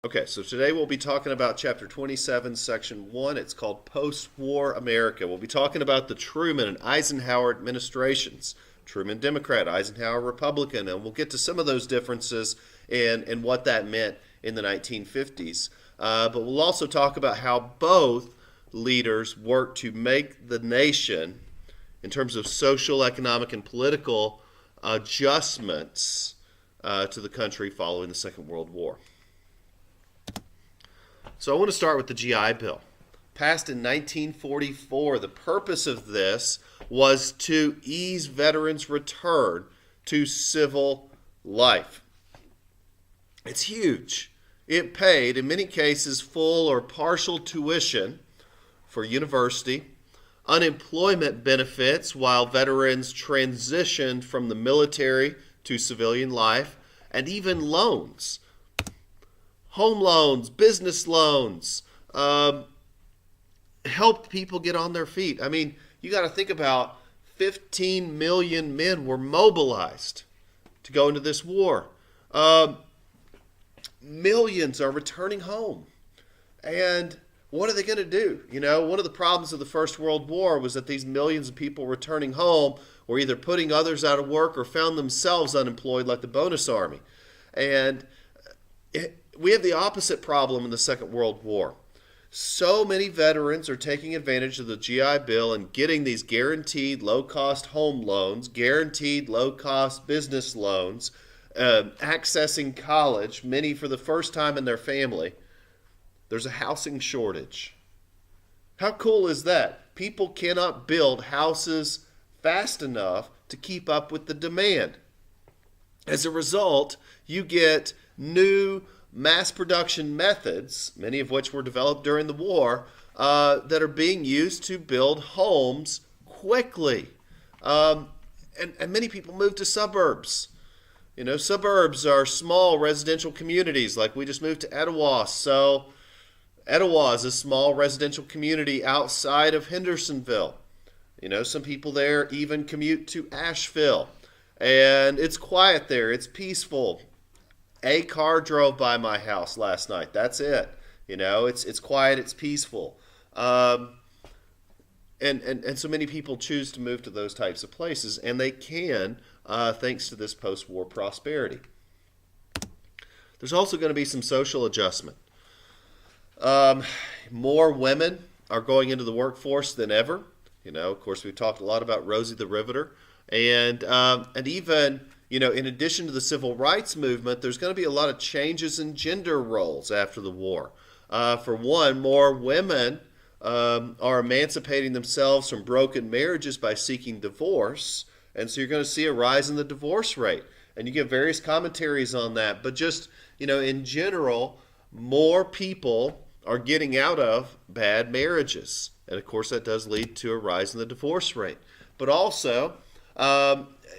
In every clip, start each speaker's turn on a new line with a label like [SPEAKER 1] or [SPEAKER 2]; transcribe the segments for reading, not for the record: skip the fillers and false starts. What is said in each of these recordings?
[SPEAKER 1] Okay, so today we'll be talking about Chapter 27, Section 1. It's called Postwar America. We'll be talking about the Truman and Eisenhower administrations. Truman, Democrat, Eisenhower, Republican, and we'll get to some of those differences and what that meant in the 1950s. But we'll also talk about how both leaders worked to make the nation, in terms of social, economic, and political adjustments to the country following the Second World War. So I want to start with the GI Bill. Passed in 1944, the purpose of this was to ease veterans' return to civil life. It's huge. It paid, in many cases, full or partial tuition for university, unemployment benefits while veterans transitioned from the military to civilian life, and even loans. Home loans, business loans, helped people get on their feet. I mean, you got to think about 15 million men were mobilized to go into this war. Millions are returning home. And what are they going to do? You know, one of the problems of the First World War was that these millions of people returning home were either putting others out of work or found themselves unemployed like the bonus army. And we have the opposite problem in the Second World War. So many veterans are taking advantage of the GI Bill and getting these guaranteed low-cost home loans, guaranteed low-cost business loans, accessing college, many for the first time in their family. There's a housing shortage. How cool is that? People cannot build houses fast enough to keep up with the demand. As a result, you get new mass production methods, many of which were developed during the war, that are being used to build homes quickly. And many people move to suburbs. You know, suburbs are small residential communities, like we just moved to Etowah. So Etowah is a small residential community outside of Hendersonville. You know, some people there even commute to Asheville. And it's quiet there. It's peaceful. A car drove by my house last night. That's it. You know, it's quiet, it's peaceful. And so many people choose to move to those types of places, and they can, thanks to this post-war prosperity. There's also going to be some social adjustment. More women are going into the workforce than ever. You know, of course, we've talked a lot about Rosie the Riveter. And even, you know, in addition to the civil rights movement, there's going to be a lot of changes in gender roles after the war. For one, more women are emancipating themselves from broken marriages by seeking divorce. And so you're going to see a rise in the divorce rate. And you get various commentaries on that. But just, you know, in general, more people are getting out of bad marriages. And of course, that does lead to a rise in the divorce rate. But also,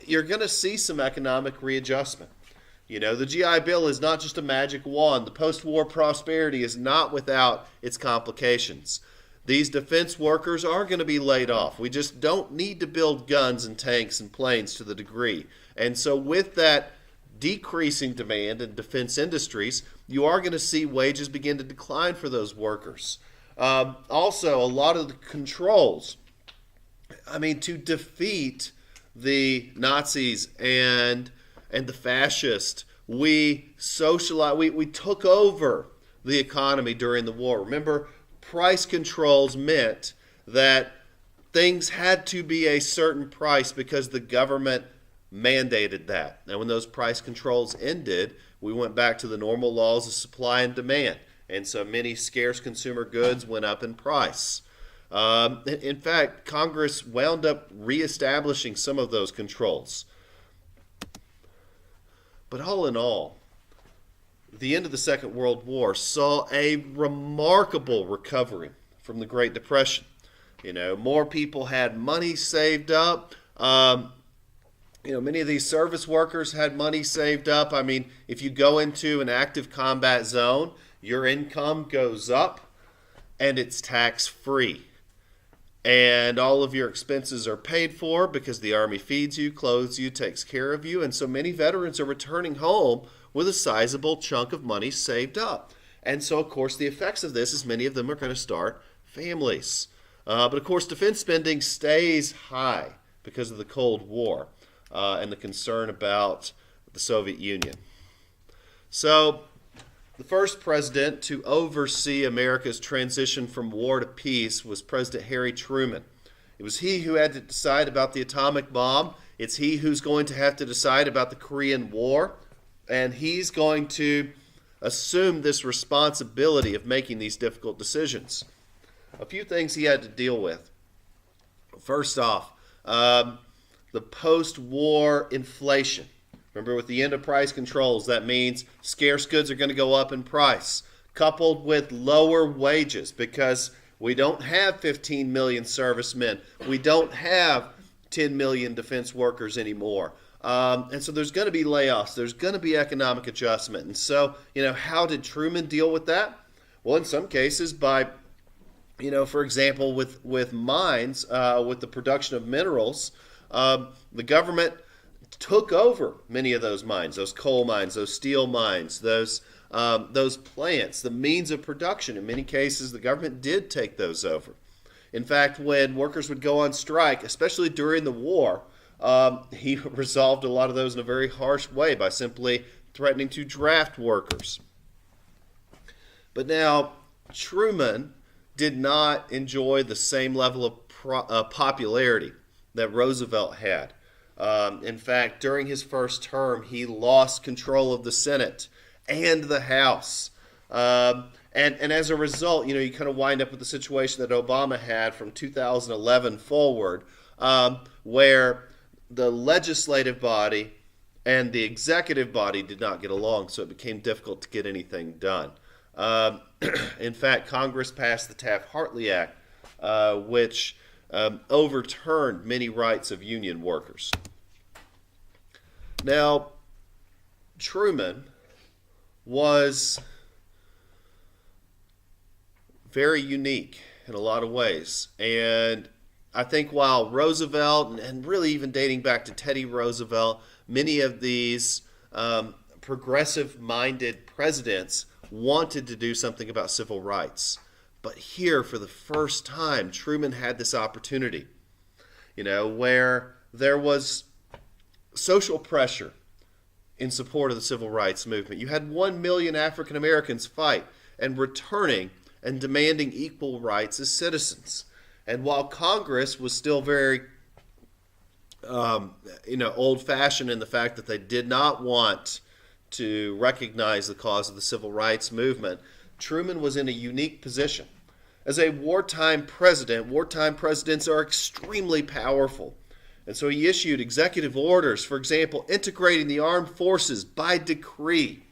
[SPEAKER 1] you're going to see some economic readjustment. You know, the GI Bill is not just a magic wand. The post-war prosperity is not without its complications. These defense workers are going to be laid off. We just don't need to build guns and tanks and planes to the degree. And so with that decreasing demand in defense industries, you are going to see wages begin to decline for those workers. Also, a lot of the controls, to defeat the Nazis and the fascists, we took over the economy during the war. Remember, price controls meant that things had to be a certain price because the government mandated that. And when those price controls ended, we went back to the normal laws of supply and demand. And so many scarce consumer goods went up in price. In fact, Congress wound up reestablishing some of those controls. But all in all, the end of the Second World War saw a remarkable recovery from the Great Depression. You know, more people had money saved up. Many of these service workers had money saved up. If you go into an active combat zone, your income goes up and it's tax-free. And all of your expenses are paid for because the Army feeds you, clothes you, takes care of you. And so many veterans are returning home with a sizable chunk of money saved up. And so, of course, the effects of this is many of them are going to start families. But, of course, defense spending stays high because of the Cold War and the concern about the Soviet Union. So, the first president to oversee America's transition from war to peace was President Harry Truman. It was he who had to decide about the atomic bomb. It's he who's going to have to decide about the Korean War. And he's going to assume this responsibility of making these difficult decisions. A few things he had to deal with. First off, the post-war inflation. Remember, with the end of price controls, that means scarce goods are going to go up in price, coupled with lower wages, because we don't have 15 million servicemen. We don't have 10 million defense workers anymore. And so there's going to be layoffs. There's going to be economic adjustment. And so, how did Truman deal with that? Well, in some cases by, for example, with mines, with the production of minerals, the government took over many of those mines, those coal mines, those steel mines, those plants, the means of production. In many cases, the government did take those over. In fact, when workers would go on strike, especially during the war, he resolved a lot of those in a very harsh way by simply threatening to draft workers. But now, Truman did not enjoy the same level of popularity that Roosevelt had. In fact, during his first term, he lost control of the Senate and the House. And as a result, you kind of wind up with the situation that Obama had from 2011 forward, where the legislative body and the executive body did not get along, so it became difficult to get anything done. In fact, Congress passed the Taft-Hartley Act, which overturned many rights of union workers. Now, Truman was very unique in a lot of ways. And I think while Roosevelt, and really even dating back to Teddy Roosevelt, many of these progressive-minded presidents wanted to do something about civil rights. But here, for the first time, Truman had this opportunity, where there was social pressure in support of the civil rights movement. You had 1 million African Americans fight and returning and demanding equal rights as citizens. And while Congress was still very, old-fashioned in the fact that they did not want to recognize the cause of the civil rights movement, Truman was in a unique position. As a wartime president, wartime presidents are extremely powerful. And so he issued executive orders, for example, integrating the armed forces by decree,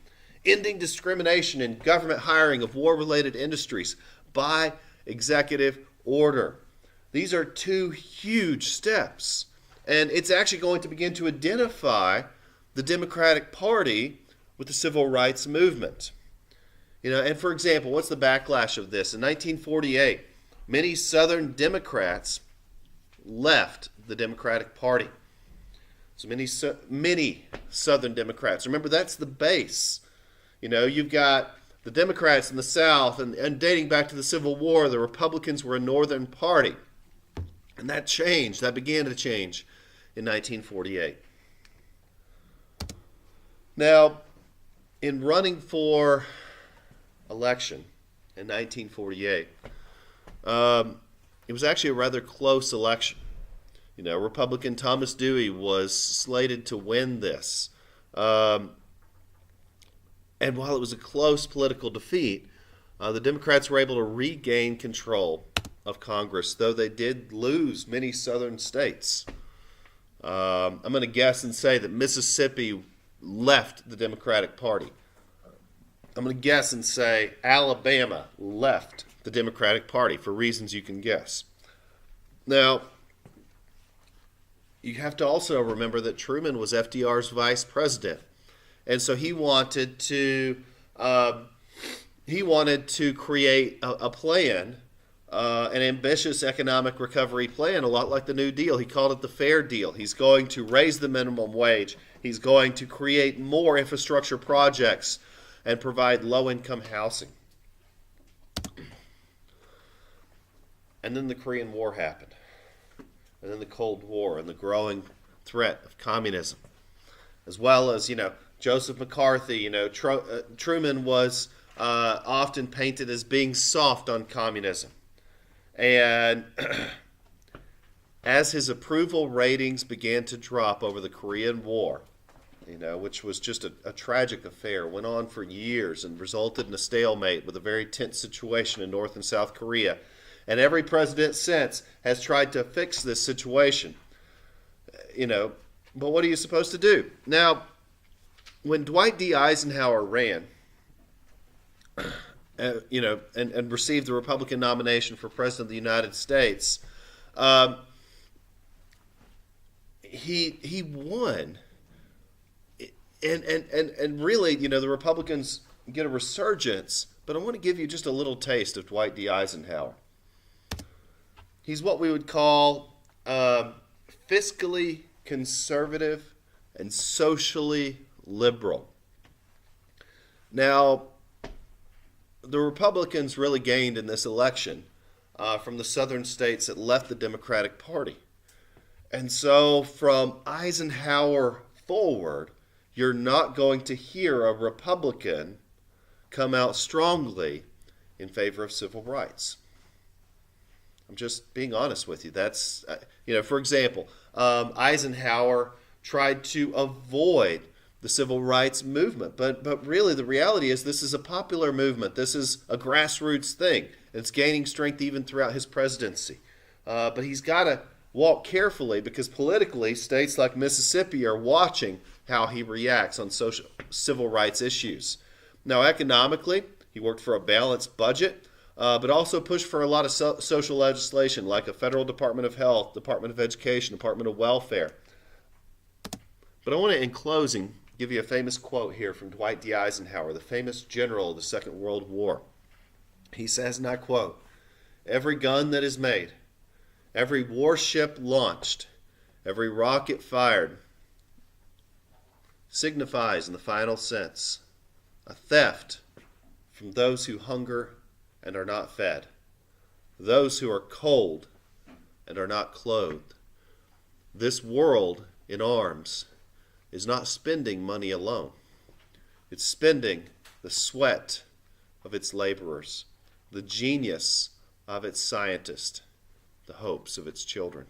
[SPEAKER 1] ending discrimination in government hiring of war-related industries by executive order. These are two huge steps. And it's actually going to begin to identify the Democratic Party with the civil rights movement. And for example, what's the backlash of this? In 1948, many Southern Democrats left the Democratic Party. So many Southern Democrats. Remember, that's the base. You've got the Democrats in the South, and dating back to the Civil War, the Republicans were a Northern party. And that changed. That began to change in 1948. Now, in running for election in 1948, it was actually a rather close election. Republican Thomas Dewey was slated to win this. And while it was a close political defeat, the Democrats were able to regain control of Congress, though they did lose many southern states. I'm going to guess and say that Mississippi left the Democratic Party. I'm going to guess and say Alabama left the Democratic Party for reasons you can guess. Now, you have to also remember that Truman was FDR's vice president. And so he wanted to create a plan, an ambitious economic recovery plan, a lot like the New Deal. He called it the Fair Deal. He's going to raise the minimum wage. He's going to create more infrastructure projects and provide low-income housing. And then the Korean War happened. And then the Cold War and the growing threat of communism. As well as, Joseph McCarthy, Truman was often painted as being soft on communism. And as his approval ratings began to drop over the Korean War, which was just a tragic affair, went on for years and resulted in a stalemate with a very tense situation in North and South Korea. And every president since has tried to fix this situation. But what are you supposed to do? Now, when Dwight D. Eisenhower ran, and received the Republican nomination for President of the United States, he won. And really, the Republicans get a resurgence, but I want to give you just a little taste of Dwight D. Eisenhower. He's what we would call fiscally conservative and socially liberal. Now, the Republicans really gained in this election from the southern states that left the Democratic Party. And so from Eisenhower forward, you're not going to hear a Republican come out strongly in favor of civil rights. I'm just being honest with you. That's, for example, Eisenhower tried to avoid the civil rights movement. But really, the reality is this is a popular movement. This is a grassroots thing. It's gaining strength even throughout his presidency. But he's got to walk carefully because politically, states like Mississippi are watching how he reacts on civil rights issues. Now, economically, he worked for a balanced budget, but also pushed for a lot of social legislation like a federal Department of Health, Department of Education, Department of Welfare. But I want to, in closing, give you a famous quote here from Dwight D. Eisenhower, the famous general of the Second World War. He says, and I quote, "Every gun that is made, every warship launched, every rocket fired signifies in the final sense a theft from those who hunger and are not fed, those who are cold and are not clothed. This world in arms is not spending money alone. It's spending the sweat of its laborers, the genius of its scientists, the hopes of its children."